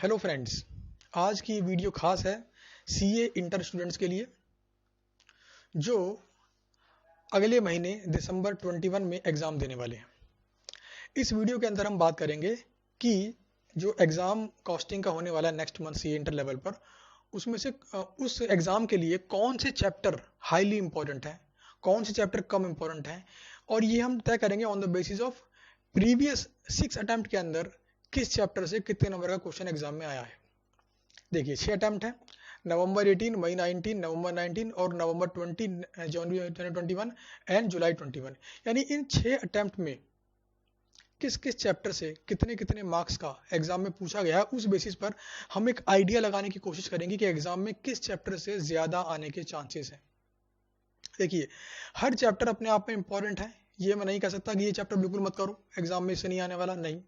Hello friends, आज की video खास है सीए इंटर स्टूडेंट्स के लिए जो अगले महीने दिसंबर 21 में एग्ज़ाम देने वाले हैं। इस वीडियो के अंदर हम बात करेंगे कि जो एग्ज़ाम कॉस्टिंग का होने वाला है next month CA inter level पर, उसमें से उस एग्ज़ाम के लिए कौन से चैप्टर हाईली इंपॉर्टेंट हैं, कौन से चैप्टर कम इंपॉर्टेंट हैं, और ये हम तय करेंगे on the basis of previous 6 attempt के अंदर किस चैप्टर से कितने नंबर का क्वेश्चन एग्जाम में आया है। देखिए 6 अटैम्प्ट है, नवंबर 18, मई 19, नवंबर 19 और नवंबर 20, जनवरी 2021 एंड जुलाई 21। यानी इन 6 अटैम्प्ट में किस किस चैप्टर से कितने कितने मार्क्स का एग्जाम में पूछा गया है, उस बेसिस पर हम एक आइडिया लगाने की कोशिश करेंगे कि एग्जाम में किस चैप्टर से ज़्यादा आने के चांसेस हैं। देखिए हर चैप्टर अपने आप में इंपॉर्टेंट है, ये मैं नहीं कह सकता कि ये चैप्टर बिल्कुल मत करो, एग्जाम में इससे नहीं आने वाला, नहीं।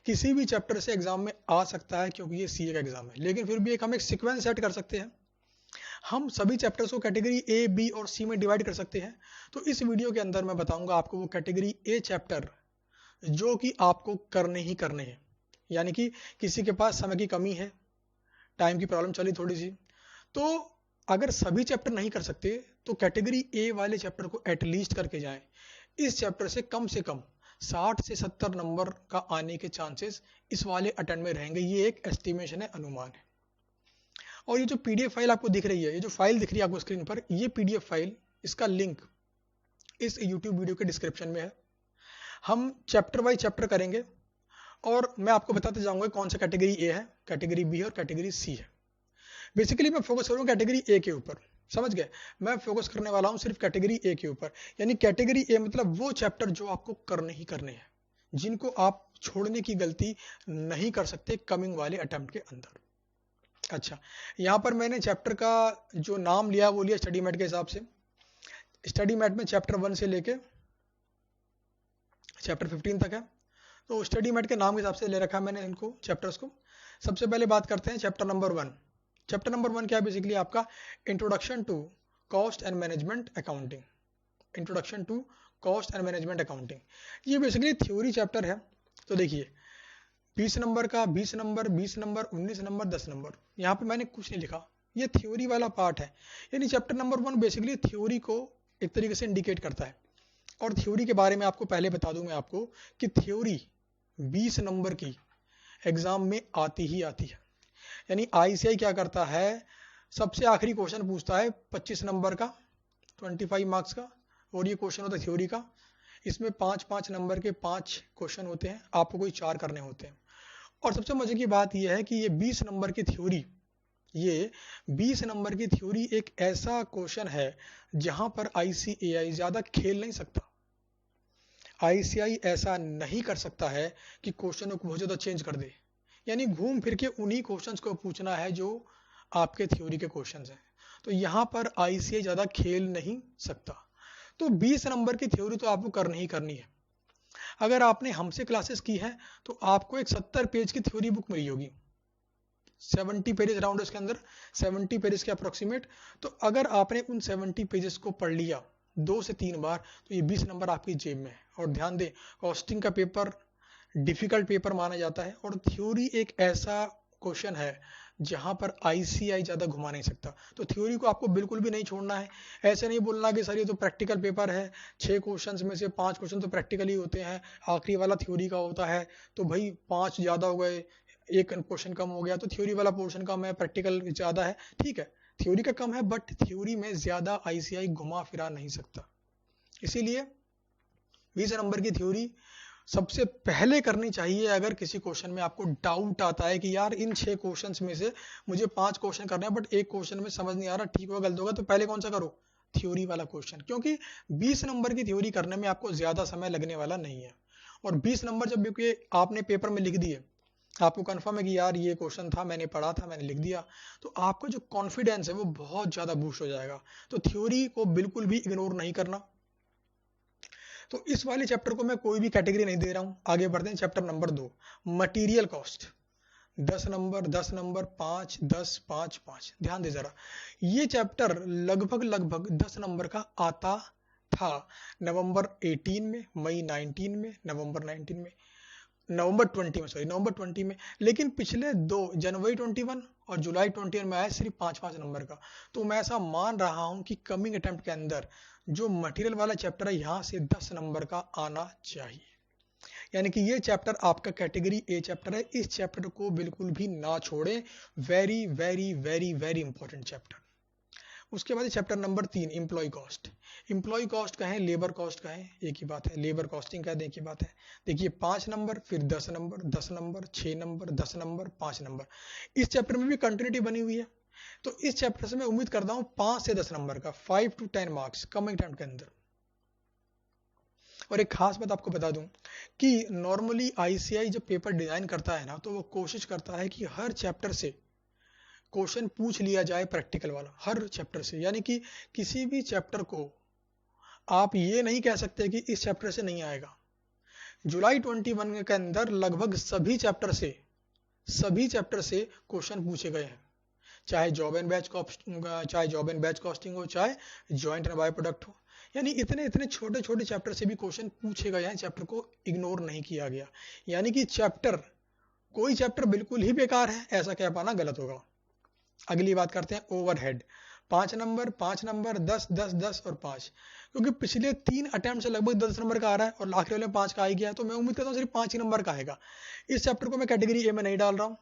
किसी भी चैप्टर से एग्जाम में आ सकता है क्योंकि ये सीए का एग्जाम है, लेकिन फिर भी हम एक सीक्वेंस सेट कर सकते हैं। हम सभी चैप्टर्स को कैटेगरी ए, बी और सी में डिवाइड कर सकते हैं। तो इस वीडियो के अंदर मैं बताऊंगा आपको वो कैटेगरी ए चैप्टर जो कि आपको करने ही करने हैं। यानी कि किसी के पास समय की कमी है, टाइम की प्रॉब्लम चली थोड़ी सी, तो अगर सभी चैप्टर नहीं कर सकते तो कैटेगरी ए वाले चैप्टर को एटलीस्ट करके जाएं। इस चैप्टर से कम 60 से 70 नंबर का आने के चांसेस इस वाले अटेम्प्ट में रहेंगे। ये एक एस्टिमेशन है, अनुमान है। और ये जो पीडीएफ फाइल आपको दिख रही है, ये जो फाइल दिख रही है आपको स्क्रीन पर, ये पीडीएफ फाइल, इसका लिंक इस यूट्यूब वीडियो के डिस्क्रिप्शन में है। हम चैप्टर बाय चैप्टर करेंगे और मैं आपको बताते जाऊंगा कौन सा कैटेगरी ए है, कैटेगरी बी और कैटेगरी सी है। बेसिकली मैं फोकस करूंगा कैटेगरी ए के ऊपर, समझ गए। मैं फोकस करने वाला हूं सिर्फ कैटेगरी ए के ऊपर। यानी कैटेगरी ए मतलब वो चैप्टर जो आपको करने ही करने हैं, जिनको आप छोड़ने की गलती नहीं कर सकते कमिंग वाले अटेम्प्ट के अंदर। अच्छा, यहाँ पर मैंने चैप्टर का जो नाम लिया वो लिया स्टडी मैट के हिसाब से। स्टडी मैट में चैप्टर 1 से लेके चैप्टर 15 तक है, तो स्टडी मैट के नाम के हिसाब से ले रखा है मैंने इनको चैप्टर्स को। सबसे पहले बात करते हैं चैप्टर नंबर 1। चैप्टर नंबर 1 क्या है? बेसिकली आपका introduction to cost and management accounting. Introduction to cost and management accounting, ये बेसिकली थ्योरी चैप्टर है। तो देखिए 20 नंबर का 20 नंबर, 20 नंबर, 19 नंबर, 10 नंबर, यहाँ पे मैंने कुछ नहीं लिखा, ये थ्योरी वाला पार्ट है। यानी चैप्टर नंबर 1 बेसिकली थ्योरी को एक तरीके से इंडिकेट करता है। और थ्योरी के बारे में आपको पहले बता दूं मैं आपको कि थ्योरी 20 नंबर की एग्जाम में आती ही आती है। यानी आईसीआई क्या करता है, सबसे आखिरी क्वेश्चन पूछता है 25 नंबर का, 25 मार्क्स का, और ये क्वेश्चन होता है थ्योरी का। इसमें 5-5 नंबर के 5 क्वेश्चन होते हैं, आपको कोई 4 करने होते हैं। और सबसे मजे की बात यह है कि ये 20 नंबर की थ्योरी, ये 20 नंबर की थ्योरी एक ऐसा क्वेश्चन है जहां पर आईसीएआई ज्यादा खेल नहीं सकता। आईसीआई ऐसा नहीं कर सकता है कि क्वेश्चनों को बहुत ज्यादा चेंज कर दे। यानी घूम फिर के उन्हीं क्वेश्चंस को पूछना है जो आपके थ्योरी के क्वेश्चंस हैं। तो यहाँ पर आईसीआई ज्यादा खेल नहीं सकता। तो 20 नंबर की थ्योरी तो आपको करनी ही करनी है। अगर आपने हमसे क्लासेस की है तो आपको एक 70 पेज की थ्योरी बुक मिली होगी, 70 पेजेस राउंड उसके अंदर, 70 पेजेस के अप्रोक्सीमेट। तो अगर आपने उन 70 पेजेस को पढ़ लिया 2 से 3 बार तो ये 20 नंबर आपकी जेब में है। और ध्यान दें, कॉस्टिंग का पेपर डिफिकल्ट पेपर माना जाता है और थ्योरी एक ऐसा क्वेश्चन है जहां पर आईसीआई ज्यादा घुमा नहीं सकता। तो थ्योरी को आपको बिल्कुल भी नहीं छोड़ना है। ऐसे नहीं बोलना कि सर ये तो प्रैक्टिकल पेपर है, 6 क्वेश्चंस में से 5 क्वेश्चन तो प्रैक्टिकल ही होते हैं, आखिरी वाला थ्योरी का होता है, तो भाई 5 ज्यादा हो गए, एक क्वेश्चन कम हो गया, तो थ्योरी वाला पोर्शन कम है, प्रैक्टिकल ज्यादा है। ठीक है, थ्योरी का कम है, बट थ्योरी में ज्यादा आईसीआई घुमा फिरा नहीं सकता। इसीलिए 20 नंबर की थ्योरी सबसे पहले करनी चाहिए। अगर किसी क्वेश्चन में आपको डाउट आता है कि यार इन 6 क्वेश्चंस में से मुझे 5 क्वेश्चन करने हैं बट एक क्वेश्चन में समझ नहीं आ रहा, ठीक होगा गलत होगा, तो पहले कौन सा करो? थ्योरी वाला क्वेश्चन, क्योंकि 20 नंबर की थ्योरी करने में आपको ज्यादा समय लगने वाला नहीं है। और 20 नंबर जब भी आपने पेपर में लिख दिए, आपको कंफर्म है कि यार ये क्वेश्चन था, मैंने पढ़ा था, मैंने लिख दिया, तो आपका जो कॉन्फिडेंस है वो बहुत ज्यादा बूस्ट हो जाएगा। तो थ्योरी को बिल्कुल भी इग्नोर नहीं करना। तो इस वाले चैप्टर को मैं कोई भी कैटेगरी नहीं दे रहा हूं। आगे बढ़ते हैं chapter number 2, material cost. 10 number, 10 number, 5, 10, 5, 5। ध्यान दे जरा, ये चैप्टर लगभग 10 नंबर का आता था नवंबर 18 में, मई 19 में, नवंबर 19 में। नवंबर 20 में, लेकिन पिछले दो जनवरी 21 और जुलाई 21 में आया सिर्फ 5 नंबर का। तो मैं ऐसा मान रहा हूं कि कमिंग अटेम्प्ट के अंदर जो मटेरियल वाला चैप्टर है यहाँ से 10 नंबर का आना चाहिए। यानी कि ये चैप्टर आपका कैटेगरी ए चैप्टर है, इस चैप्टर को बिल्कुल भी ना छोड़ें, very very very very important chapter. उसके बाद chapter number 3 employee cost. Employee cost का है, लेबर कॉस्ट का है, एक ही बात है। लेबर कॉस्टिंग का है, एक ही बात है। देखिए 5 नंबर, फिर 10 number, 10 number, 6 number, 10 number, 5 number. इस चैप्टर में भी कंटिन्यूटी बनी हुई है। तो इस चैप्टर से मैं उम्मीद करता हूँ 5 से 10 नंबर का, 5 to 10 मार्क्स कमिंग टाइम के अंदर। और एक खास बात आपको बता दूं कि नॉर्मली आईसीआई जब पेपर डिजाइन करता है ना, तो वो कोशिश करता है कि हर चैप्टर से क्वेश्चन पूछ लिया जाए प्रैक्टिकल वाला, हर चैप्टर से। यानी कि किसी भी चैप्टर को आप ये नहीं कह सकते कि इस चैप्टर से नहीं आएगा। जुलाई 21 के अंदर लगभग सभी चैप्टर से क्वेश्चन पूछे गए हैं, चाहे जॉब एंड बैच कॉस्टिंग हो, चाहे जॉइंट एंड बाय प्रोडक्ट हो। यानी इतने छोटे छोटे चैप्टर से भी क्वेश्चन पूछे गए हैं, चैप्टर को इग्नोर नहीं किया गया। यानी कि कोई चैप्टर बिल्कुल ही बेकार है ऐसा कह पाना गलत होगा। अगली बात करते हैं ओवरहेड। 5 नंबर, 10, 10, 10 और 5, क्योंकि पिछले 3 अटेम्प्ट से लगभग 10 नंबर का आ रहा है और आखिरी वाले में 5 का आ ही गया, तो मैं उम्मीद करता हूँ सिर्फ 5 ही नंबर का आएगा। इस चैप्टर को मैं कैटेगरी ए में नहीं डाल रहा हूँ।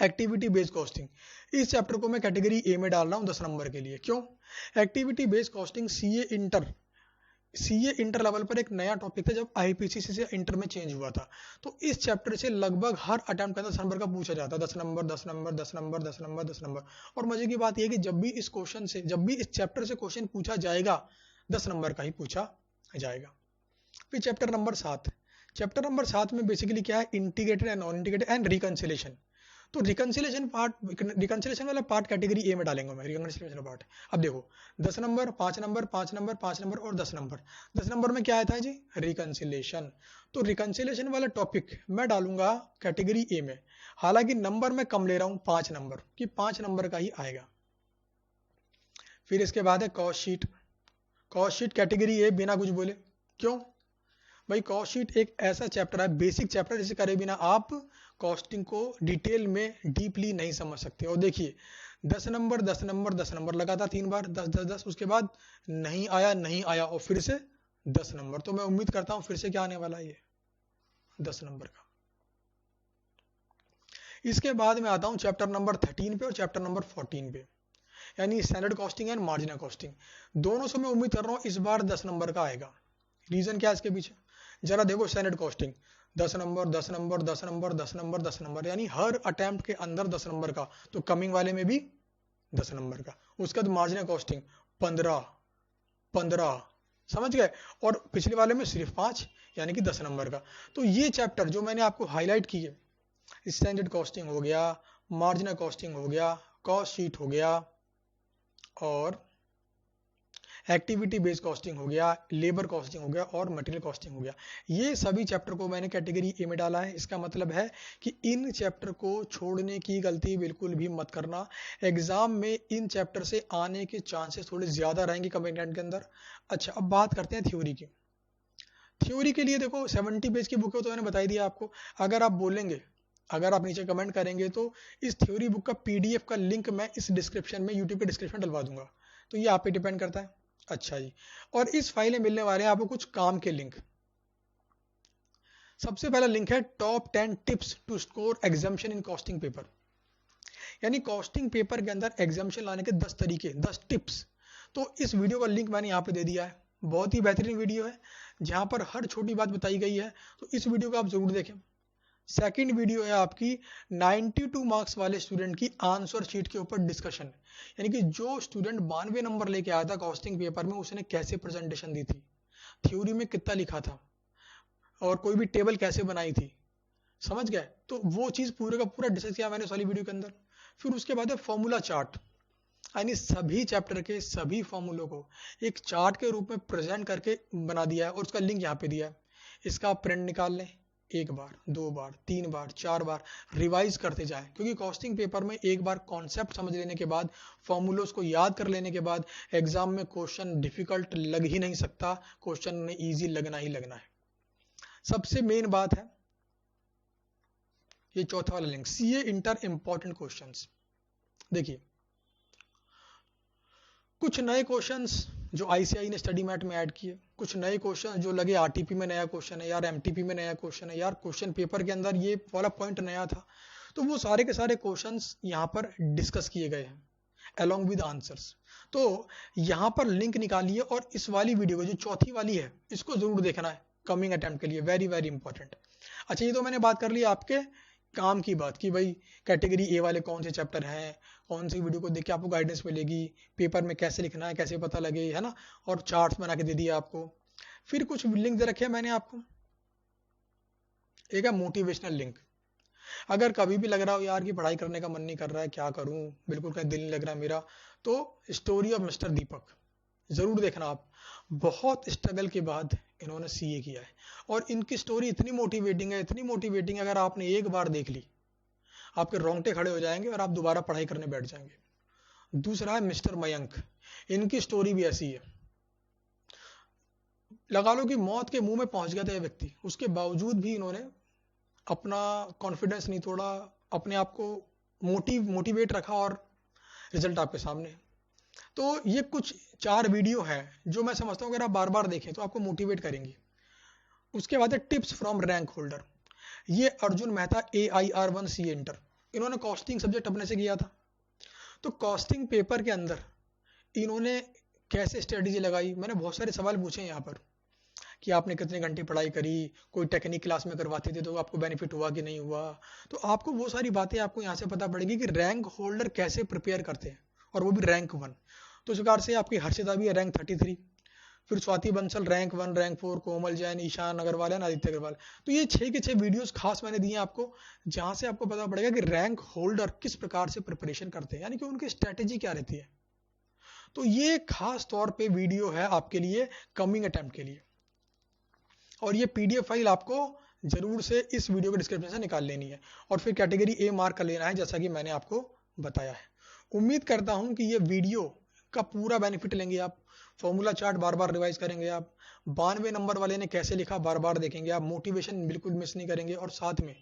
एक्टिविटी बेस्ड कॉस्टिंग, इस चैप्टर को मैं कैटेगरी ए में डाल रहा हूँ 10 नंबर के लिए। क्यों? Activity based costing CA inter level पर एक नया टॉपिक था जब आईपीसीसी से इंटर में चेंज हुआ था। तो इस चैप्टर से लगभग हर अटेम्प्ट के अंदर 10 नंबर का पूछा जाता है, 10 number, 10 number, 10 number, 10 number, 10 number. और मजे की बात यह है कि जब भी इस चैप्टर से क्वेश्चन पूछा जाएगा 10 नंबर का ही पूछा जाएगा। फिर चैप्टर नंबर 7 में बेसिकली क्या है, integrated and non integrated and reconciliation. तो रिकंसिलेशन वाला पार्ट कैटेगरी ए में डालेंगे मैं, रिकंसिलेशन पार्ट। अब देखो 10 नंबर, 5 नंबर, 5 नंबर, 5 नंबर और 10 नंबर। 10 नंबर में क्या आता है जी, रिकंसिलेशन। तो रिकंसिलेशन वाला टॉपिक मैं डालूंगा कैटेगरी ए में। हालांकि नंबर मैं कम ले रहा हूं, 5 नंबर, कि 5 नंबर का ही आएगा। फिर इसके बाद है कॉस्ट शीट कैटेगरी ए बिना कुछ बोले। क्यों भाई? कॉस्ट शीट एक ऐसा चैप्टर है, बेसिक चैप्टर, जिसे करे बिना आप कॉस्टिंग को डिटेल में डीपली नहीं समझ सकते। और देखिए 10 नंबर, 10 नंबर, 10 नंबर लगातार 3 बार, 10 10 10, उसके बाद नहीं आया और फिर से 10 नंबर। तो मैं उम्मीद करता हूं फिर से क्या आने वाला है, ये 10 नंबर का। इसके बाद में आता हूं चैप्टर नंबर 13 पे और चैप्टर नंबर 14 पे, यानी standard costing and marginal costing. दोनों से मैं उम्मीद कर रहा हूं इस बार 10 नंबर का आएगा। रीजन क्या है इसके पीछे? जरा देखो, standard costing 10 number, 10 number, 10 number, 10 number, 10 number, यानी हर अटेम्प्ट के अंदर 10 नंबर का। तो कमिंग वाले में भी 10 नंबर का। उसके बाद मार्जिनल कॉस्टिंग 15, समझ गए? और पिछले वाले में सिर्फ 5, यानी कि 10 नंबर का। तो ये चैप्टर जो मैंने आपको हाईलाइट किए, स्टैंडर्ड कॉस्टिंग हो गया, मार्जिनल कॉस्टिंग हो गया, कॉस्ट शीट हो गया, और एक्टिविटी बेस्ड कॉस्टिंग हो गया, लेबर कॉस्टिंग हो गया, और मटेरियल कॉस्टिंग हो गया, ये सभी चैप्टर को मैंने कैटेगरी ए में डाला है। इसका मतलब है कि इन चैप्टर को छोड़ने की गलती बिल्कुल भी मत करना। एग्जाम में इन चैप्टर से आने के चांसेस थोड़े ज्यादा रहेंगे कमेंट के अंदर। अच्छा, अब बात करते हैं थ्योरी की। थ्योरी के लिए देखो 70 पेज की बुक है, तो मैंने बता दिया आपको। अगर आप बोलेंगे, अगर आप नीचे कमेंट करेंगे तो इस थ्योरी बुक का पीडीएफ का लिंक मैं इस डिस्क्रिप्शन में, यूट्यूब के डिस्क्रिप्शन डलवा दूंगा। तो ये आप पे डिपेंड करता है। अच्छा जी, और इस फाइल में मिलने वाले हैं आपको कुछ काम के लिंक। सबसे पहला लिंक है top 10 tips to score exemption in costing paper, यानी कॉस्टिंग पेपर के अंदर एग्जाम्पशन लाने के 10 तरीके, 10 टिप्स। तो इस वीडियो का लिंक मैंने यहाँ पे दे दिया है। बहुत ही बेहतरीन वीडियो है जहां पर हर छोटी बात बताई गई है, तो इस वीडियो को आप जरूर देखें। सेकंड वीडियो है आपकी 92 मार्क्स वाले स्टूडेंट की आंसर शीट के ऊपर डिस्कशन, यानी कि जो स्टूडेंट 92 नंबर लेके आया था कॉस्टिंग पेपर में, उसने कैसे प्रेजेंटेशन दी थी, थ्योरी में कितना लिखा था, और कोई भी टेबल कैसे बनाई थी, समझ गए? तो वो चीज पूरे का पूरा डिस्कस किया मैंने इस वाली वीडियो के अंदर। फिर उसके बाद है फॉर्मूला चार्ट, यानी सभी चैप्टर के सभी फॉर्मूलों को एक चार्ट के रूप में प्रेजेंट करके बना दिया है, और उसका लिंक यहाँ पे दिया है। इसका आप प्रिंट निकाल लें, 1 बार, 2 बार, 3 बार, 4 बार रिवाइज करते जाएं, क्योंकि कॉस्टिंग पेपर में एक बार कॉन्सेप्ट समझ लेने के बाद, फॉर्मूलोज को याद कर लेने के बाद, एग्जाम में क्वेश्चन डिफिकल्ट लग ही नहीं सकता, क्वेश्चन में इजी लगना ही लगना है। सबसे मेन बात है ये चौथा वाला link, CA inter important questions. देखिए कुछ नए क्वेश्चंस जो आईसीआई ने स्टडी मैट में ऐड किए, कुछ नए क्वेश्चन जो लगे आरटीपी में नया क्वेश्चन है यार, एमटीपी में नया क्वेश्चन है यार, क्वेश्चन पेपर के अंदर ये वाला पॉइंट नया था, तो वो सारे के सारे क्वेश्चंस यहाँ पर डिस्कस किए गए हैं अलॉन्ग विद आंसर्स। तो यहाँ पर लिंक निकालिए और इस वाली वीडियो को जो चौथी वाली है इसको जरूर देखना है कमिंग अटेम्प्ट के लिए, वेरी वेरी इंपॉर्टेंट। अच्छा ये तो मैंने बात कर ली आपके काम की बात कि भाई कैटेगरी ए वाले कौन से चैप्टर हैं, कौन सी वीडियो को देख के आपको गाइडेंस मिलेगी, पेपर में कैसे लिखना है, कैसे पता लगे, है ना, और चार्ट्स बना के दे दिया आपको। फिर कुछ लिंक दे रखे हैं मैंने आपको, एक है मोटिवेशनल लिंक। अगर कभी भी लग रहा हो यार कि पढ़ाई करने का मन नहीं कर रहा है, क्या करूं, बिल्कुल कहीं दिल नहीं लग रहा मेरा, तो स्टोरी ऑफ मिस्टर दीपक जरूर देखना आप। बहुत स्ट्रगल के बाद इन्होंने सीए किया है और इनकी स्टोरी इतनी मोटिवेटिंग है, इतनी मोटिवेटिंग है, अगर आपने एक बार देख ली आपके रोंगटे खड़े हो जाएंगे और आप दोबारा पढ़ाई करने बैठ जाएंगे। दूसरा है मिस्टर मयंक, इनकी स्टोरी भी ऐसी है, लगा लो कि मौत के मुंह में पहुंच गया था ये व्यक्ति, उसके बावजूद भी इन्होंने अपना कॉन्फिडेंस नहीं तोड़ा, अपने आप को मोटिवेट रखा और रिजल्ट आपके सामने। तो ये कुछ 4 वीडियो है जो मैं समझता हूं अगर आप बार बार देखें तो आपको मोटिवेट करेंगी। उसके बाद है टिप्स फ्रॉम रैंक होल्डर, ये Arjun Mehta AIR1 CA inter, इन्होंने कॉस्टिंग सब्जेक्ट अपने से किया था। तो कॉस्टिंग पेपर के अंदर इन्होंने कैसे स्ट्रेटेजी लगाई, मैंने बहुत सारे सवाल पूछे यहाँ पर कि आपने कितने घंटे पढ़ाई करी, कोई टेक्निक क्लास में करवाते थे तो आपको बेनिफिट हुआ कि नहीं हुआ। तो आपको वो सारी बातें आपको यहाँ से पता पड़ेगी कि रैंक होल्डर कैसे प्रिपेयर करते हैं, और वो भी रैंक 1। तो इस प्रकार से आपकी हर्षिता भी है रैंक 33, फिर स्वाति बंसल रैंक 1, रैंक 4, कोमल जैन, ईशान अग्रवाल है, आदित्य अग्रवाल। तो ये 6 के 6 वीडियोस खास मैंने दिए आपको, जहां से आपको पता पड़ेगा कि रैंक होल्डर किस प्रकार से प्रिपरेशन करते हैं, यानी कि उनकी स्ट्रेटेजी क्या रहती है। तो ये खास तौर पे वीडियो है आपके लिए कमिंग अटेम्प्ट के लिए, और ये पीडीएफ फाइल आपको जरूर से इस वीडियो के डिस्क्रिप्शन से निकाल लेनी है और फिर कैटेगरी ए मार्क कर लेना है, जैसा कि मैंने आपको बताया है। उम्मीद करता हूं कि ये वीडियो का पूरा बेनिफिट लेंगे आप, फॉर्मूला चार्ट बार बार रिवाइज करेंगे आप, 92 नंबर वाले ने कैसे लिखा बार बार देखेंगे आप, मोटिवेशन बिल्कुल मिस नहीं करेंगे, और साथ में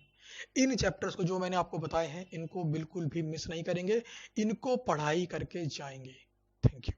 इन चैप्टर्स को जो मैंने आपको बताए हैं इनको बिल्कुल भी मिस नहीं करेंगे, इनको पढ़ाई करके जाएंगे। Thank you.